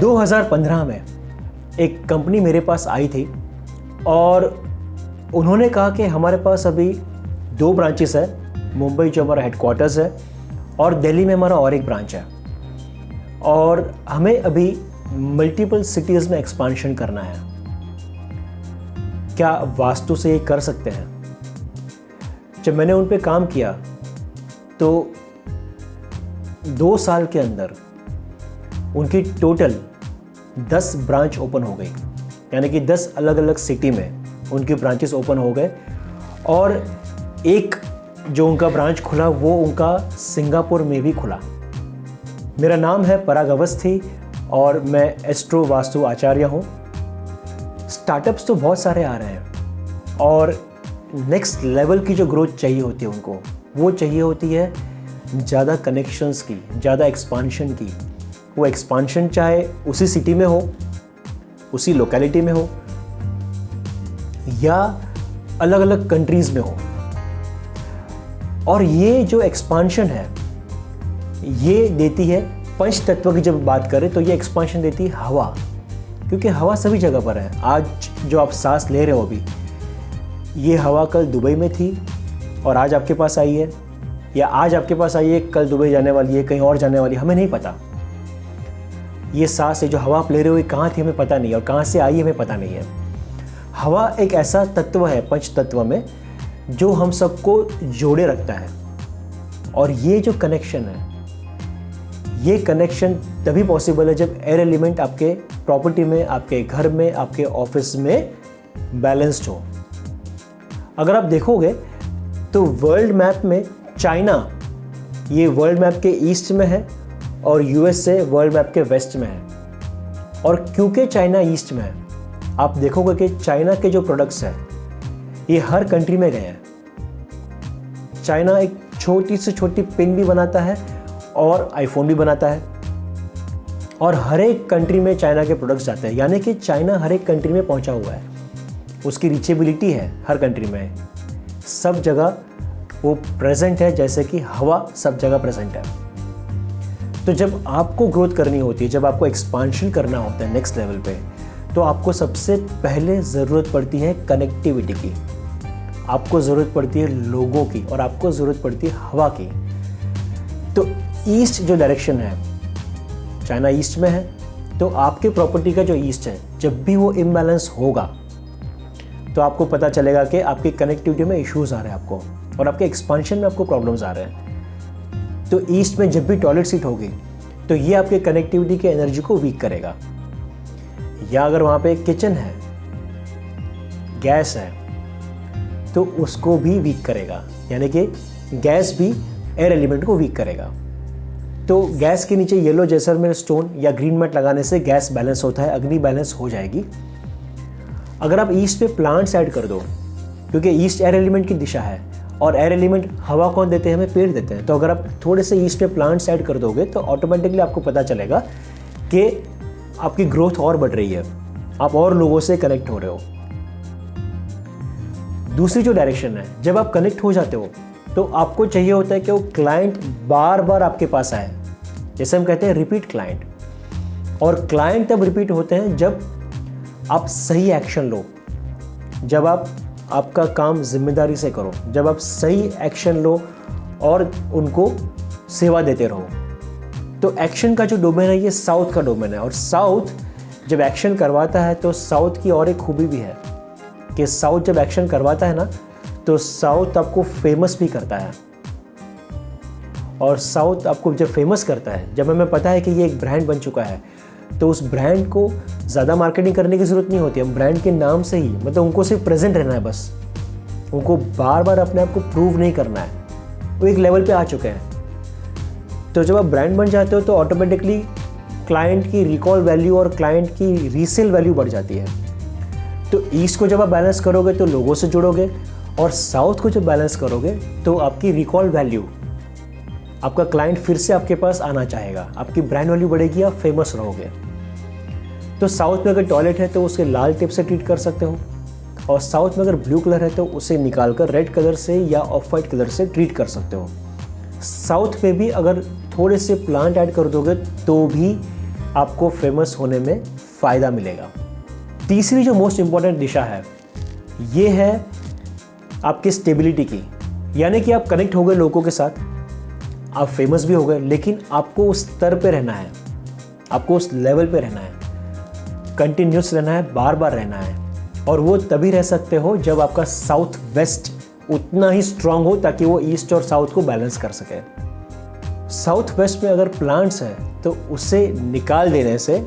2015 में एक कंपनी मेरे पास आई थी और उन्होंने कहा कि हमारे पास अभी 2 ब्रांचेस है, मुंबई जो हमारा हेडक्वार्टर्स है और दिल्ली में हमारा और एक ब्रांच है, और हमें अभी मल्टीपल सिटीज़ में एक्सपांशन करना है। क्या वास्तु से ये कर सकते हैं? जब मैंने उन पे काम किया तो 2 साल के अंदर उनकी टोटल 10 ब्रांच ओपन हो गई, यानी कि 10 अलग अलग सिटी में उनके ब्रांचेस ओपन हो गए। और एक जो उनका ब्रांच खुला वो उनका सिंगापुर में भी खुला। मेरा नाम है पराग अवस्थी और मैं एस्ट्रो वास्तु आचार्य हूँ। स्टार्टअप्स तो बहुत सारे आ रहे हैं और नेक्स्ट लेवल की जो ग्रोथ चाहिए होती है उनको, वो चाहिए होती है ज़्यादा कनेक्शंस की, ज़्यादा एक्सपांशन की। वो एक्सपांशन चाहे उसी सिटी में हो, उसी लोकेलिटी में हो या अलग अलग कंट्रीज़ में हो। और ये जो एक्सपांशन है ये देती है पंच तत्व की। जब बात करें तो ये एक्सपांशन देती है हवा, क्योंकि हवा सभी जगह पर है। आज जो आप सांस ले रहे हो अभी, ये हवा कल दुबई में थी और आज आपके पास आई है, या आज आपके पास आई है कल दुबई जाने वाली है, कहीं और जाने वाली है, हमें नहीं पता। ये सांस है जो हवा आप ले रहे हो, ये कहाँ थी हमें पता नहीं, और कहाँ से आई हमें पता नहीं है। हवा एक ऐसा तत्व है पंच तत्व में जो हम सबको जोड़े रखता है। और ये जो कनेक्शन है, ये कनेक्शन तभी पॉसिबल है जब एयर एलिमेंट आपके प्रॉपर्टी में, आपके घर में, आपके ऑफिस में बैलेंस्ड हो। अगर आप देखोगे तो वर्ल्ड मैप में चाइना ये वर्ल्ड मैप के ईस्ट में है और यूएसए वर्ल्ड मैप के वेस्ट में है। और क्योंकि चाइना ईस्ट में है, आप देखोगे कि चाइना के जो प्रोडक्ट्स हैं ये हर कंट्री में गए हैं। चाइना एक छोटी से छोटी पिन भी बनाता है और आईफोन भी बनाता है, और हर एक कंट्री में चाइना के प्रोडक्ट्स जाते हैं। यानी कि चाइना हर एक कंट्री में पहुंचा हुआ है, उसकी रीचेबिलिटी है हर कंट्री में, सब जगह वो प्रेजेंट है, जैसे कि हवा सब जगह प्रेजेंट है। तो जब आपको ग्रोथ करनी होती है, जब आपको एक्सपांशन करना होता है नेक्स्ट लेवल पे, तो आपको सबसे पहले ज़रूरत पड़ती है कनेक्टिविटी की, आपको ज़रूरत पड़ती है लोगों की, और आपको ज़रूरत पड़ती है हवा की। तो ईस्ट जो डायरेक्शन है, चाइना ईस्ट में है, तो आपके प्रॉपर्टी का जो ईस्ट है, जब भी वो इम्बैलेंस होगा तो आपको पता चलेगा कि आपकी कनेक्टिविटी में इश्यूज़ आ रहे हैं आपको, और आपके एक्सपांशन में आपको प्रॉब्लम्स आ रहे हैं। तो ईस्ट में जब भी टॉयलेट सीट होगी तो ये आपके कनेक्टिविटी की एनर्जी को वीक करेगा। या अगर वहाँ पे किचन है, गैस है, तो उसको भी वीक करेगा, यानी कि गैस भी एयर एलिमेंट को वीक करेगा। तो गैस के नीचे येलो जैसलमेर स्टोन या ग्रीन मैट लगाने से गैस बैलेंस होता है, अग्नि बैलेंस हो जाएगी। अगर आप ईस्ट पे प्लांट्स ऐड कर दो, क्योंकि ईस्ट एयर एलिमेंट की दिशा है और एयर एलिमेंट हवा कौन देते हैं, हमें पेड़ देते हैं। तो अगर आप थोड़े से ईस्ट पे प्लांट्स ऐड कर दोगे तो ऑटोमेटिकली आपको पता चलेगा कि आपकी ग्रोथ और बढ़ रही है, आप और लोगों से कनेक्ट हो रहे हो। दूसरी जो डायरेक्शन है, जब आप कनेक्ट हो जाते हो तो आपको चाहिए होता है कि वो क्लाइंट बार बार आपके पास आए, जैसे हम कहते हैं रिपीट क्लाइंट। और क्लाइंट तब रिपीट होते हैं जब आप सही एक्शन लो, जब आप आपका काम जिम्मेदारी से करो, जब आप सही एक्शन लो और उनको सेवा देते रहो। तो एक्शन का जो डोमेन है ये साउथ का डोमेन है, और साउथ जब एक्शन करवाता है तो साउथ की और एक खूबी भी है कि साउथ जब एक्शन करवाता है ना, तो साउथ आपको फेमस भी करता है। और साउथ आपको जब फेमस करता है, जब हमें पता है कि ये एक ब्रांड बन चुका है, तो उस ब्रांड को ज़्यादा मार्केटिंग करने की ज़रूरत नहीं होती है। हम ब्रांड के नाम से ही, मतलब उनको सिर्फ प्रेजेंट रहना है बस, उनको बार बार अपने आप को प्रूव नहीं करना है, वो एक लेवल पे आ चुके हैं। तो जब आप ब्रांड बन जाते हो तो ऑटोमेटिकली क्लाइंट की रिकॉल वैल्यू और क्लाइंट की रीसेल वैल्यू बढ़ जाती है। तो ईस्ट को जब आप बैलेंस करोगे तो लोगों से जुड़ोगे, और साउथ को जब बैलेंस करोगे तो आपकी रिकॉल वैल्यू, आपका क्लाइंट फिर से आपके पास आना चाहेगा, आपकी ब्रांड वैल्यू बढ़ेगी, आप फेमस रहोगे। तो साउथ में अगर टॉयलेट है तो उसे लाल टिप से ट्रीट कर सकते हो, और साउथ में अगर ब्लू कलर है तो उसे निकालकर रेड कलर से या ऑफ वाइट कलर से ट्रीट कर सकते हो। साउथ में भी अगर थोड़े से प्लांट ऐड कर दोगे तो भी आपको फेमस होने में फ़ायदा मिलेगा। तीसरी जो मोस्ट इम्पॉर्टेंट दिशा है ये है आपकी स्टेबिलिटी की, यानी कि आप कनेक्ट हो गए लोगों के साथ, आप फेमस भी हो गए, लेकिन आपको उस स्तर पे रहना है, आपको उस लेवल पे रहना है, कंटिन्यूस रहना है, बार बार रहना है। और वो तभी रह सकते हो जब आपका साउथ वेस्ट उतना ही स्ट्रांग हो ताकि वो ईस्ट और साउथ को बैलेंस कर सके। साउथ वेस्ट में अगर प्लांट्स है तो उसे निकाल देने से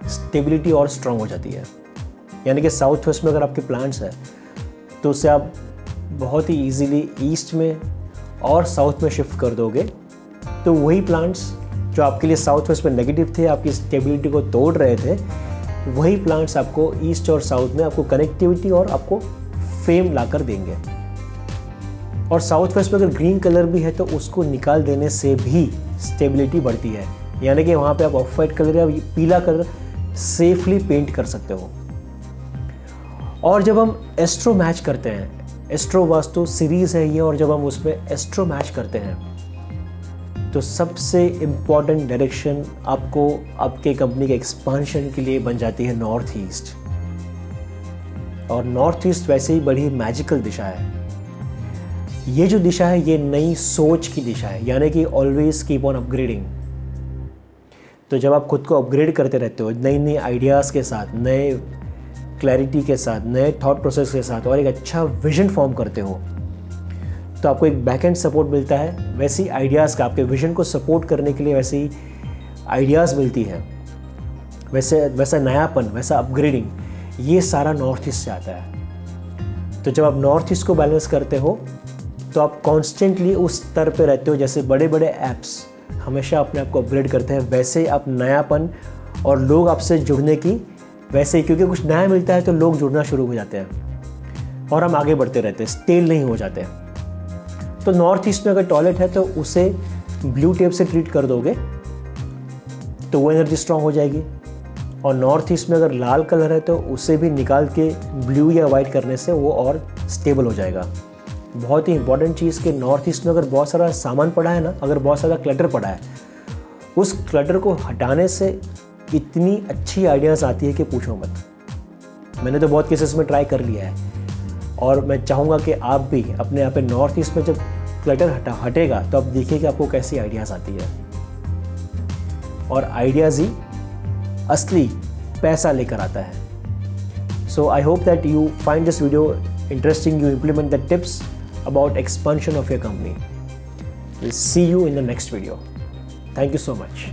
स्टेबिलिटी और स्ट्रांग हो जाती है। यानी कि साउथ वेस्ट में अगर आपके प्लांट्स है तो उसे आप बहुत ही इजीली ईस्ट में और साउथ में शिफ्ट कर दोगे, तो वही प्लांट्स जो आपके लिए साउथ वेस्ट में नेगेटिव थे, आपकी स्टेबिलिटी को तोड़ रहे थे, वही प्लांट्स आपको ईस्ट और साउथ में आपको कनेक्टिविटी और आपको फेम ला कर देंगे। और साउथ वेस्ट में अगर ग्रीन कलर भी है तो उसको निकाल देने से भी स्टेबिलिटी बढ़ती है, यानी कि वहाँ पे आप ऑफ वाइट कलर या पीला कलर सेफली पेंट कर सकते हो। और जब हम एस्ट्रो मैच करते हैं, एस्ट्रो वास्तु सीरीज़ है ये, और जब हम उसमें एस्ट्रो मैच करते हैं तो सबसे इम्पॉर्टेंट डायरेक्शन आपको आपके कंपनी के एक्सपांशन के लिए बन जाती है नॉर्थ ईस्ट। और नॉर्थ ईस्ट वैसे ही बड़ी मैजिकल दिशा है। ये जो दिशा है ये नई सोच की दिशा है, यानी कि ऑलवेज कीप ऑन अपग्रेडिंग। तो जब आप खुद को अपग्रेड करते रहते हो नई नई आइडियाज़ के साथ, नए क्लैरिटी के साथ, नए थॉट प्रोसेस के साथ, और एक अच्छा विजन फॉर्म करते हो, तो आपको एक बैक एंड सपोर्ट मिलता है। वैसी आइडियाज़ का आपके विजन को सपोर्ट करने के लिए वैसी आइडियाज़ मिलती है, वैसा नयापन, वैसा अपग्रेडिंग, ये सारा नॉर्थ ईस्ट से आता है। तो जब आप नॉर्थ ईस्ट को बैलेंस करते हो तो आप कॉन्स्टेंटली उस स्तर पे रहते हो। जैसे बड़े बड़े ऐप्स हमेशा अपने आप को अपग्रेड करते हैं, वैसे ही आप नयापन और लोग आपसे जुड़ने की, वैसे ही क्योंकि कुछ नया मिलता है तो लोग जुड़ना शुरू हो जाते हैं और हम आगे बढ़ते रहते हैं, स्टेल नहीं हो जाते। तो नॉर्थ ईस्ट में अगर टॉयलेट है तो उसे ब्लू टेप से ट्रीट कर दोगे तो वो एनर्जी स्ट्रांग हो जाएगी। और नॉर्थ ईस्ट में अगर लाल कलर है तो उसे भी निकाल के ब्लू या वाइट करने से वो और स्टेबल हो जाएगा। बहुत ही इंपॉर्टेंट चीज़ कि नॉर्थ ईस्ट में अगर बहुत सारा सामान पड़ा है ना, अगर बहुत सारा क्लटर पड़ा है, उस क्लटर को हटाने से इतनी अच्छी आइडियाज़ आती है कि पूछो मत। मैंने तो बहुत केसेस में ट्राई कर लिया है और मैं चाहूँगा कि आप भी अपने यहाँ पे नॉर्थ ईस्ट में जब क्लटर हटेगा तो आप देखिए कि आपको कैसी आइडियाज़ आती है। और आइडियाज़ ही असली पैसा लेकर आता है। So I hope that you find this video interesting, you implement the tips about expansion of your company. We'll see you in the next video. Thank you so much.